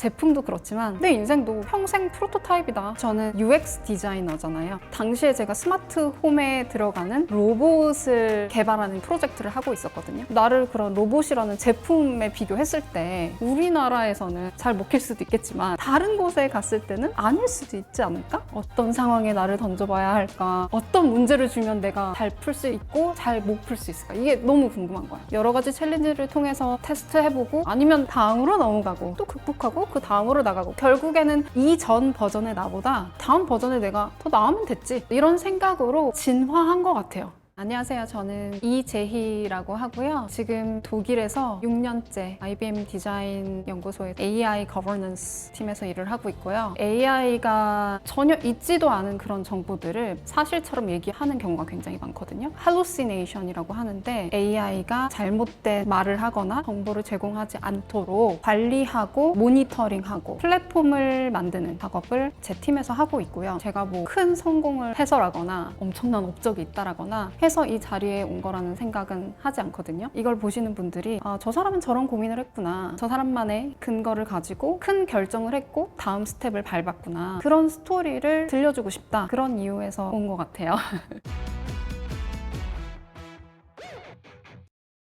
제품도 그렇지만 내 인생도 평생 프로토타입이다. 저는 UX 디자이너잖아요. 당시에 제가 스마트 홈에 들어가는 로봇을 개발하는 프로젝트를 하고 있었거든요. 나를 그런 로봇이라는 제품에 비교했을 때 우리나라에서는 잘 먹힐 수도 있겠지만 다른 곳에 갔을 때는 아닐 수도 있지 않을까? 어떤 상황에 나를 던져봐야 할까? 어떤 문제를 주면 내가 잘 풀 수 있고 잘 못 풀 수 있을까? 이게 너무 궁금한 거야. 여러 가지 챌린지를 통해서 테스트해보고 아니면 다음으로 넘어가고 또 극복하고 그 다음으로 나가고 결국에는 이전 버전의 나보다 다음 버전의 내가 더 나으면 됐지. 이런 생각으로 진화한 것 같아요. 안녕하세요. 저는 이재희라고 하고요. 지금 독일에서 6년째 IBM 디자인 연구소의 AI 거버넌스 팀에서 일을 하고 있고요. AI가 전혀 있지도 않은 그런 정보들을 사실처럼 얘기하는 경우가 굉장히 많거든요. 할루시네이션이라고 하는데 AI가 잘못된 말을 하거나 정보를 제공하지 않도록 관리하고 모니터링하고 플랫폼을 만드는 작업을 제 팀에서 하고 있고요. 제가 뭐 큰 성공을 해서라거나 엄청난 업적이 있다라거나 해서 이 자리에 온 거라는 생각은 하지 않거든요. 이걸 보시는 분들이 아, 저 사람은 저런 고민을 했구나. 저 사람만의 근거를 가지고 큰 결정을 했고 다음 스텝을 밟았구나. 그런 스토리를 들려주고 싶다. 그런 이유에서 온 것 같아요.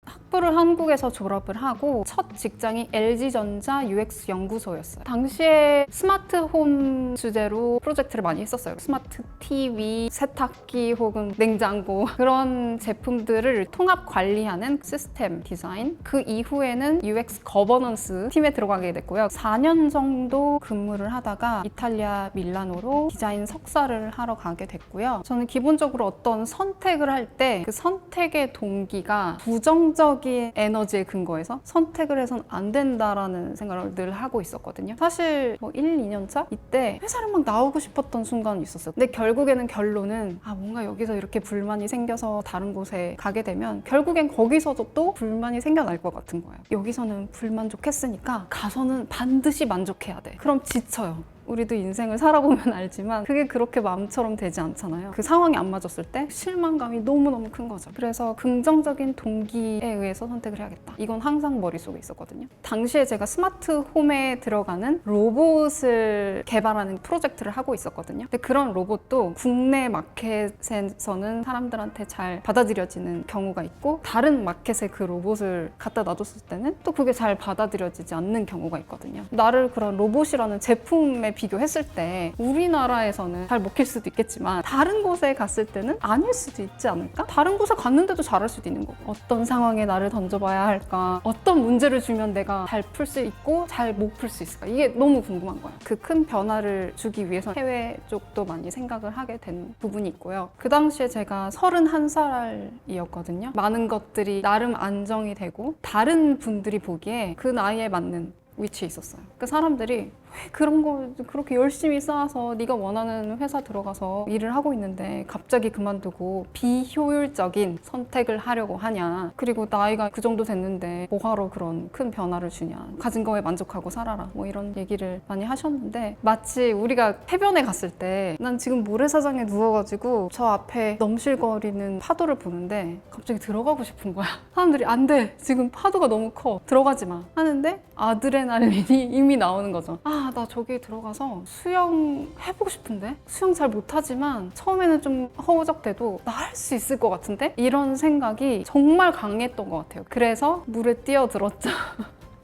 학부를 한국에서 졸업을 하고 첫 직장이 LG전자 UX 연구소였어요. 당시에 스마트홈 주제로 프로젝트를 많이 했었어요. 스마트 TV, 세탁기 혹은 냉장고 그런 제품들을 통합 관리하는 시스템 디자인. 그 이후에는 UX 거버넌스 팀에 들어가게 됐고요. 4년 정도 근무를 하다가 이탈리아 밀라노로 디자인 석사를 하러 가게 됐고요. 저는 기본적으로 어떤 선택을 할 때 그 선택의 동기가 부정적인 에너지에 근거해서 선택을 해서는 안 된다라는 생각을 늘 하고 있었거든요. 사실 뭐 1, 2년 차? 이때 회사를 막 나오고 싶었던 순간이 있었어요. 근데 결국에는 결론은 아 뭔가 여기서 이렇게 불만이 생겨서 다른 곳에 가게 되면 결국엔 거기서도 또 불만이 생겨날 것 같은 거예요. 여기서는 불만족했으니까 가서는 반드시 만족해야 돼. 그럼 지쳐요. 우리도 인생을 살아보면 알지만 그게 그렇게 마음처럼 되지 않잖아요. 그 상황이 안 맞았을 때 실망감이 너무너무 큰 거죠. 그래서 긍정적인 동기에 의해서 선택을 해야겠다. 이건 항상 머릿속에 있었거든요. 당시에 제가 스마트 홈에 들어가는 로봇을 개발하는 프로젝트를 하고 있었거든요. 근데 그런 로봇도 국내 마켓에서는 사람들한테 잘 받아들여지는 경우가 있고 다른 마켓에 그 로봇을 갖다 놔뒀을 때는 또 그게 잘 받아들여지지 않는 경우가 있거든요. 나를 그런 로봇이라는 제품에 비교했을 때 우리나라에서는 잘 먹힐 수도 있겠지만 다른 곳에 갔을 때는 아닐 수도 있지 않을까? 다른 곳에 갔는데도 잘할 수도 있는 거고 어떤 상황에 나를 던져봐야 할까? 어떤 문제를 주면 내가 잘 풀 수 있고 잘 못 풀 수 있을까? 이게 너무 궁금한 거예요. 그 큰 변화를 주기 위해서 해외 쪽도 많이 생각을 하게 된 부분이 있고요. 그 당시에 제가 31살이었거든요. 많은 것들이 나름 안정이 되고 다른 분들이 보기에 그 나이에 맞는 위치에 있었어요. 그 사람들이 왜 그런 걸 그렇게 열심히 쌓아서 네가 원하는 회사 들어가서 일을 하고 있는데 갑자기 그만두고 비효율적인 선택을 하려고 하냐. 그리고 나이가 그 정도 됐는데 뭐하러 그런 큰 변화를 주냐. 가진 거에 만족하고 살아라. 뭐 이런 얘기를 많이 하셨는데 마치 우리가 해변에 갔을 때 난 지금 모래사장에 누워가지고 저 앞에 넘실거리는 파도를 보는데 갑자기 들어가고 싶은 거야. 사람들이 안 돼. 지금 파도가 너무 커. 들어가지 마. 하는데 아드레날린이 이미 나오는 거죠. 아, 나 저기 들어가서 수영 해보고 싶은데? 수영 잘 못하지만 처음에는 좀 허우적대도 나 할 수 있을 것 같은데? 이런 생각이 정말 강했던 것 같아요. 그래서 물에 뛰어들었죠.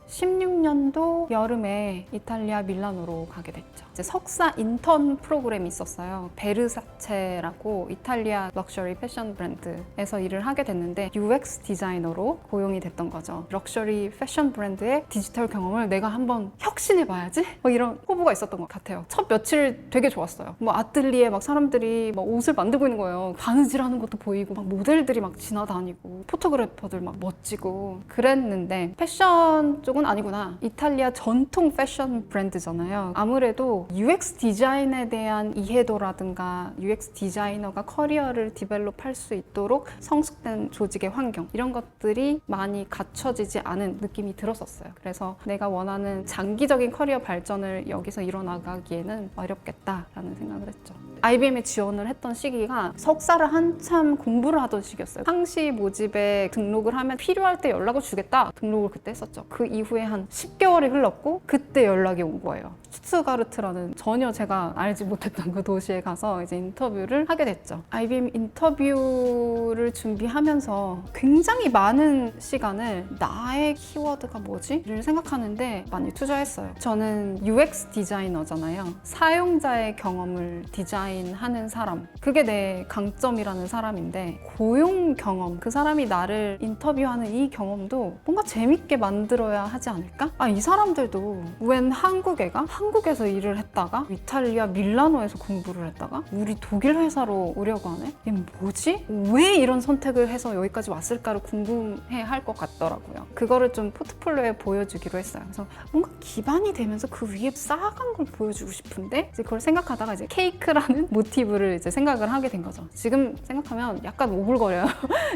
16년도 여름에 이탈리아 밀라노로 가게 됐죠. 이제 석사 인턴 프로그램이 있었어요. 베르사체라고 이탈리아 럭셔리 패션 브랜드에서 일을 하게 됐는데 UX 디자이너로 고용이 됐던 거죠. 럭셔리 패션 브랜드의 디지털 경험을 내가 한번 혁신해봐야지? 뭐 이런 포부가 있었던 것 같아요. 첫 며칠 되게 좋았어요. 뭐 아틀리에 막 사람들이 막 옷을 만들고 있는 거예요. 바느질하는 것도 보이고 막 모델들이 막 지나다니고 포토그래퍼들 막 멋지고 그랬는데 패션 쪽은 아니구나. 이탈리아 전통 패션 브랜드잖아요. 아무래도 UX 디자인에 대한 이해도라든가 UX 디자이너가 커리어를 디벨롭할 수 있도록 성숙된 조직의 환경 이런 것들이 많이 갖춰지지 않은 느낌이 들었었어요. 그래서 내가 원하는 장기적인 커리어 발전을 여기서 이뤄나가기에는 어렵겠다라는 생각을 했죠. IBM에 지원을 했던 시기가 석사를 한참 공부를 하던 시기였어요. 상시 모집에 등록을 하면 필요할 때 연락을 주겠다 등록을 그때 했었죠. 그 이후에 이후에 한 10개월이 흘렀고 그때 연락이 온 거예요. 슈투가르트라는 전혀 제가 알지 못했던 그 도시에 가서 이제 인터뷰를 하게 됐죠. IBM 인터뷰를 준비하면서 굉장히 많은 시간을 나의 키워드가 뭐지? 를 생각하는데 많이 투자했어요. 저는 UX 디자이너잖아요. 사용자의 경험을 디자인하는 사람. 그게 내 강점이라는 사람인데 고용 경험, 그 사람이 나를 인터뷰하는 이 경험도 뭔가 재밌게 만들어야 하지 않을까? 이 사람들도 웬 한국애가 한국에서 일을 했다가 이탈리아 밀라노에서 공부를 했다가 우리 독일 회사로 오려고 하네? 얘 뭐지? 왜 이런 선택을 해서 여기까지 왔을까를 궁금해 할 것 같더라고요. 그거를 좀 포트폴리오에 보여주기로 했어요. 그래서 뭔가 기반이 되면서 그 위에 쌓아간 걸 보여주고 싶은데 이제 그걸 생각하다가 이제 케이크라는 모티브를 이제 생각을 하게 된 거죠. 지금 생각하면 약간 오글거려요.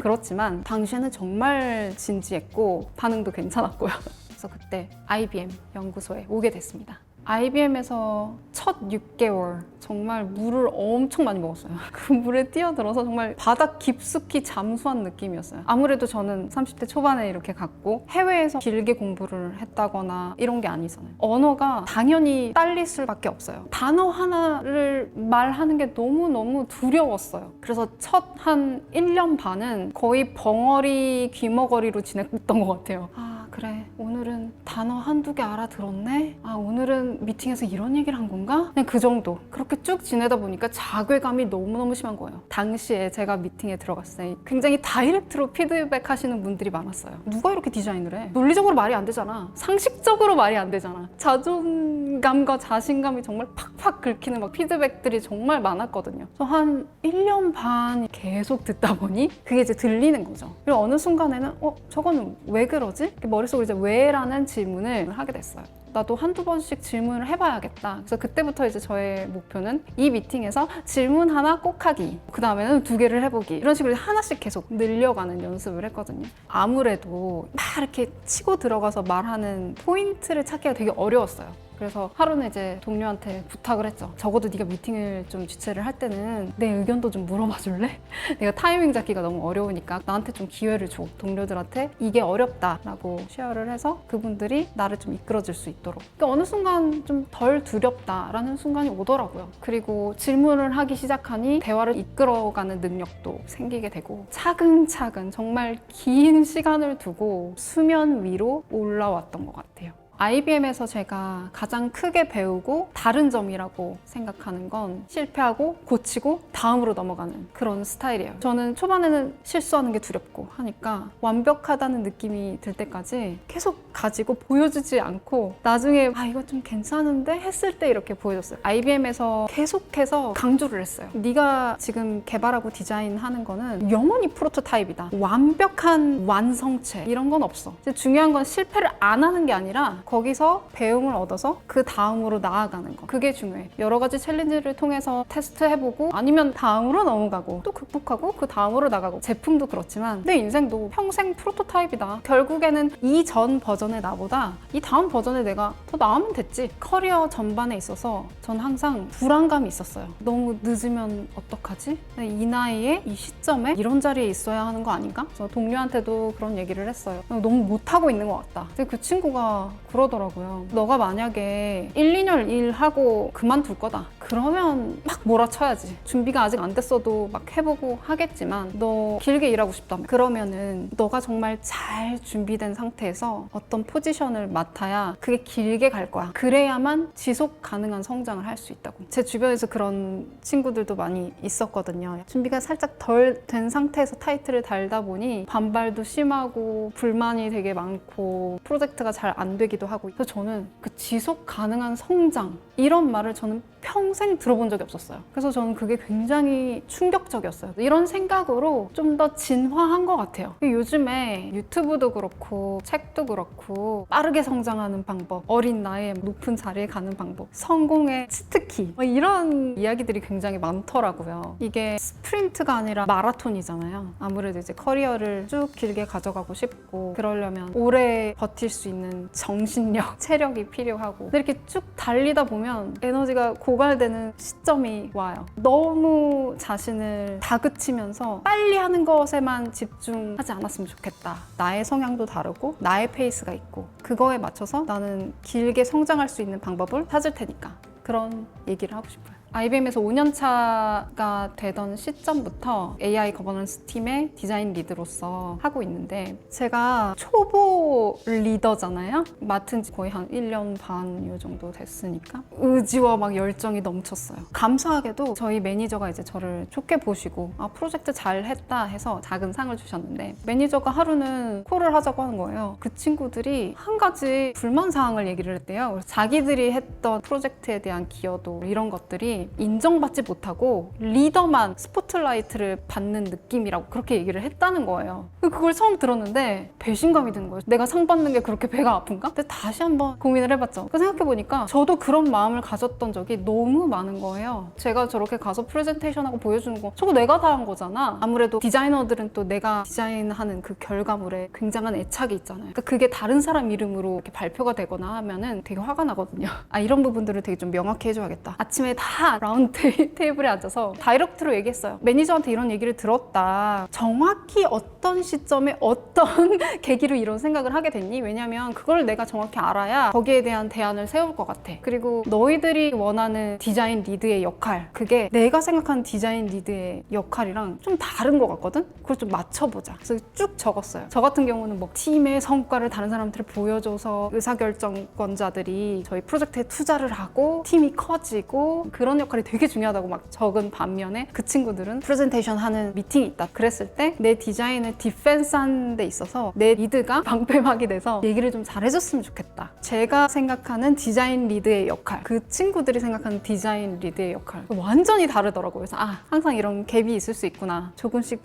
그렇지만 당시에는 정말 진지했고 반응도 괜찮았고요. 그래서 그때 IBM 연구소에 오게 됐습니다. IBM에서 첫 6개월 정말 물을 엄청 많이 먹었어요. 그 물에 뛰어들어서 정말 바닥 깊숙이 잠수한 느낌이었어요. 아무래도 저는 30대 초반에 이렇게 갔고 해외에서 길게 공부를 했다거나 이런 게 아니잖아요. 언어가 당연히 딸릴 수밖에 없어요. 단어 하나를 말하는 게 너무너무 두려웠어요. 그래서 첫 한 1년 반은 거의 벙어리 귀머거리로 지냈던 것 같아요. 그래, 오늘은 단어 한두 개 알아들었네? 오늘은 미팅에서 이런 얘기를 한 건가? 그냥 그 정도. 그렇게 쭉 지내다 보니까 자괴감이 너무너무 심한 거예요. 당시에 제가 미팅에 들어갔을 때 굉장히 다이렉트로 피드백 하시는 분들이 많았어요. 누가 이렇게 디자인을 해? 논리적으로 말이 안 되잖아. 상식적으로 말이 안 되잖아. 자존감과 자신감이 정말 팍팍 긁히는 막 피드백들이 정말 많았거든요. 그래서 한 1년 반 계속 듣다 보니 그게 이제 들리는 거죠. 그리고 어느 순간에는 저거는 왜 그러지? 머릿속으로 이제 왜라는 질문을 하게 됐어요. 나도 한두 번씩 질문을 해봐야겠다. 그래서 그때부터 이제 저의 목표는 이 미팅에서 질문 하나 꼭 하기. 그 다음에는 2개를 해보기. 이런 식으로 하나씩 계속 늘려가는 연습을 했거든요. 아무래도 막 이렇게 치고 들어가서 말하는 포인트를 찾기가 되게 어려웠어요. 그래서 하루는 이제 동료한테 부탁을 했죠. 적어도 네가 미팅을 좀 주최를 할 때는 내 의견도 좀 물어봐 줄래? 내가 타이밍 잡기가 너무 어려우니까 나한테 좀 기회를 줘. 동료들한테 이게 어렵다라고 쉐어를 해서 그분들이 나를 좀 이끌어줄 수 있도록. 그러니까 어느 순간 좀 덜 두렵다라는 순간이 오더라고요. 그리고 질문을 하기 시작하니 대화를 이끌어가는 능력도 생기게 되고 차근차근 정말 긴 시간을 두고 수면 위로 올라왔던 것 같아요. IBM에서 제가 가장 크게 배우고 다른 점이라고 생각하는 건 실패하고 고치고 다음으로 넘어가는 그런 스타일이에요. 저는 초반에는 실수하는 게 두렵고 하니까 완벽하다는 느낌이 들 때까지 계속 가지고 보여주지 않고 나중에 이거 좀 괜찮은데 했을 때 이렇게 보여줬어요. IBM에서 계속해서 강조를 했어요. 네가 지금 개발하고 디자인하는 거는 영원히 프로토타입이다. 완벽한 완성체 이런 건 없어. 중요한 건 실패를 안 하는 게 아니라 거기서 배움을 얻어서 그 다음으로 나아가는 거. 그게 중요해. 여러 가지 챌린지를 통해서 테스트해보고 아니면 다음으로 넘어가고 또 극복하고 그 다음으로 나가고 제품도 그렇지만 내 인생도 평생 프로토타입이다. 결국에는 이전 버전의 나보다 이 다음 버전의 내가 더 나으면 됐지. 커리어 전반에 있어서 전 항상 불안감이 있었어요. 너무 늦으면 어떡하지? 이 나이에 이 시점에 이런 자리에 있어야 하는 거 아닌가? 그래서 동료한테도 그런 얘기를 했어요. 너무 못하고 있는 것 같다. 근데 그 친구가 그러더라고요. 너가 만약에 1, 2년 일하고 그만둘 거다. 그러면 막 몰아쳐야지. 준비가 아직 안 됐어도 막 해보고 하겠지만 너 길게 일하고 싶다며. 그러면은 너가 정말 잘 준비된 상태에서 어떤 포지션을 맡아야 그게 길게 갈 거야. 그래야만 지속 가능한 성장을 할 수 있다고. 제 주변에서 그런 친구들도 많이 있었거든요. 준비가 살짝 덜 된 상태에서 타이틀을 달다 보니 반발도 심하고 불만이 되게 많고 프로젝트가 잘 안 되기도 하고. 그래서 저는 그 지속 가능한 성장 이런 말을 저는 평생 들어본 적이 없었어요. 그래서 저는 그게 굉장히 충격적이었어요. 이런 생각으로 좀 더 진화한 것 같아요. 요즘에 유튜브도 그렇고 책도 그렇고 빠르게 성장하는 방법, 어린 나이에 높은 자리에 가는 방법, 성공의 치트키 이런 이야기들이 굉장히 많더라고요. 이게 스프린트가 아니라 마라톤이잖아요. 아무래도 이제 커리어를 쭉 길게 가져가고 싶고 그러려면 오래 버틸 수 있는 정신력, 체력이 필요하고 근데 이렇게 쭉 달리다 보면 보면 에너지가 고갈되는 시점이 와요. 너무 자신을 다그치면서 빨리 하는 것에만 집중하지 않았으면 좋겠다. 나의 성향도 다르고 나의 페이스가 있고 그거에 맞춰서 나는 길게 성장할 수 있는 방법을 찾을 테니까 그런 얘기를 하고 싶어요. IBM에서 5년차가 되던 시점부터 AI 거버넌스 팀의 디자인 리드로서 하고 있는데 제가 초보 리더잖아요. 맡은 지 거의 한 1년 반 요 정도 됐으니까 의지와 막 열정이 넘쳤어요. 감사하게도 저희 매니저가 이제 저를 좋게 보시고 프로젝트 잘 했다 해서 작은 상을 주셨는데 매니저가 하루는 콜을 하자고 하는 거예요. 그 친구들이 한 가지 불만 사항을 얘기를 했대요. 그래서 자기들이 했던 프로젝트에 대한 기여도 이런 것들이 인정받지 못하고 리더만 스포트라이트를 받는 느낌이라고 그렇게 얘기를 했다는 거예요. 그걸 처음 들었는데 배신감이 드는 거예요. 내가 상 받는 게 그렇게 배가 아픈가? 근데 다시 한번 고민을 해봤죠. 생각해보니까 저도 그런 마음을 가졌던 적이 너무 많은 거예요. 제가 저렇게 가서 프레젠테이션하고 보여주는 거 저거 내가 다 한 거잖아. 아무래도 디자이너들은 또 내가 디자인하는 그 결과물에 굉장한 애착이 있잖아요. 그러니까 그게 다른 사람 이름으로 이렇게 발표가 되거나 하면은 되게 화가 나거든요. 이런 부분들을 되게 좀 명확히 해줘야겠다. 아침에 다 라운드 테이블에 앉아서 다이렉트로 얘기했어요. 매니저한테 이런 얘기를 들었다. 정확히 어떤 시점에 어떤 계기로 이런 생각을 하게 됐니? 왜냐면 그걸 내가 정확히 알아야 거기에 대한 대안을 세울 것 같아. 그리고 너희들이 원하는 디자인 리드의 역할, 그게 내가 생각하는 디자인 리드의 역할이랑 좀 다른 것 같거든? 그걸 좀 맞춰보자. 그래서 쭉 적었어요. 저 같은 경우는 뭐 팀의 성과를 다른 사람들에 보여줘서 의사결정권자들이 저희 프로젝트에 투자를 하고 팀이 커지고 그런 역할이 되게 중요하다고 막 적은 반면에 그 친구들은 프레젠테이션 하는 미팅이 있다. 그랬을 때 내 디자인을 디펜스하는 데 있어서 내 리드가 방패막이 돼서 얘기를 좀 잘해줬으면 좋겠다. 제가 생각하는 디자인 리드의 역할, 그 친구들이 생각하는 디자인 리드의 역할 완전히 다르더라고요. 그래서 항상 이런 갭이 있을 수 있구나. 조금씩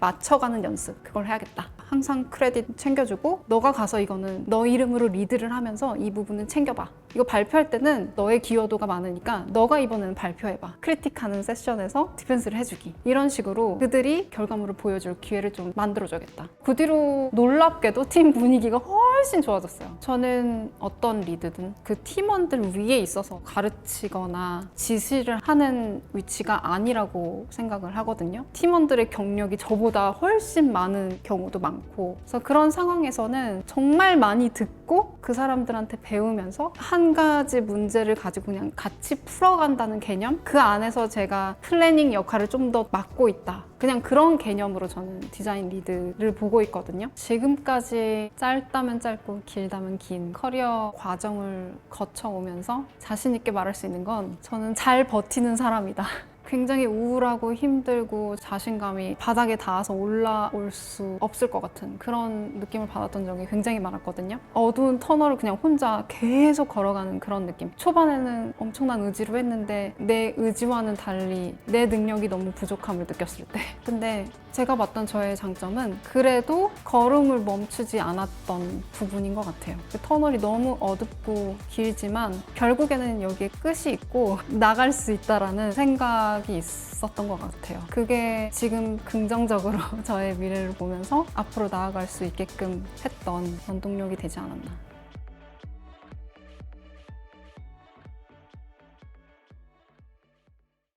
맞춰가는 연습, 그걸 해야겠다. 항상 크레딧 챙겨주고 너가 가서 이거는 너 이름으로 리드를 하면서 이 부분은 챙겨봐. 이거 발표할 때는 너의 기여도가 많으니까 너가 이번에는 발표해봐. 크리틱하는 세션에서 디펜스를 해주기. 이런 식으로 그들이 결과물을 보여줄 기회를 좀 만들어줘야겠다. 그 뒤로 놀랍게도 팀 분위기가 훨씬 좋아졌어요. 저는 어떤 리드든 그 팀원들 위에 있어서 가르치거나 지시를 하는 위치가 아니라고 생각을 하거든요. 팀원들의 경력이 저보다 훨씬 많은 경우도 많고, 그래서 그런 상황에서는 정말 많이 듣고 그 사람들한테 배우면서 한 가지 문제를 가지고 그냥 같이 풀어간다는 개념? 그 안에서 제가 플래닝 역할을 좀 더 맡고 있다. 그냥 그런 개념으로 저는 디자인 리드를 보고 있거든요. 지금까지 짧다면 짧고 길다면 긴 커리어 과정을 거쳐오면서 자신 있게 말할 수 있는 건 저는 잘 버티는 사람이다. 굉장히 우울하고 힘들고 자신감이 바닥에 닿아서 올라올 수 없을 것 같은 그런 느낌을 받았던 적이 굉장히 많았거든요. 어두운 터널을 그냥 혼자 계속 걸어가는 그런 느낌. 초반에는 엄청난 의지로 했는데 내 의지와는 달리 내 능력이 너무 부족함을 느꼈을 때. 근데 제가 봤던 저의 장점은 그래도 걸음을 멈추지 않았던 부분인 것 같아요. 그 터널이 너무 어둡고 길지만 결국에는 여기에 끝이 있고 나갈 수 있다라는 생각이 있었던 것 같아요. 그게 지금 긍정적으로 저의 미래를 보면서 앞으로 나아갈 수 있게끔 했던 원동력이 되지 않았나.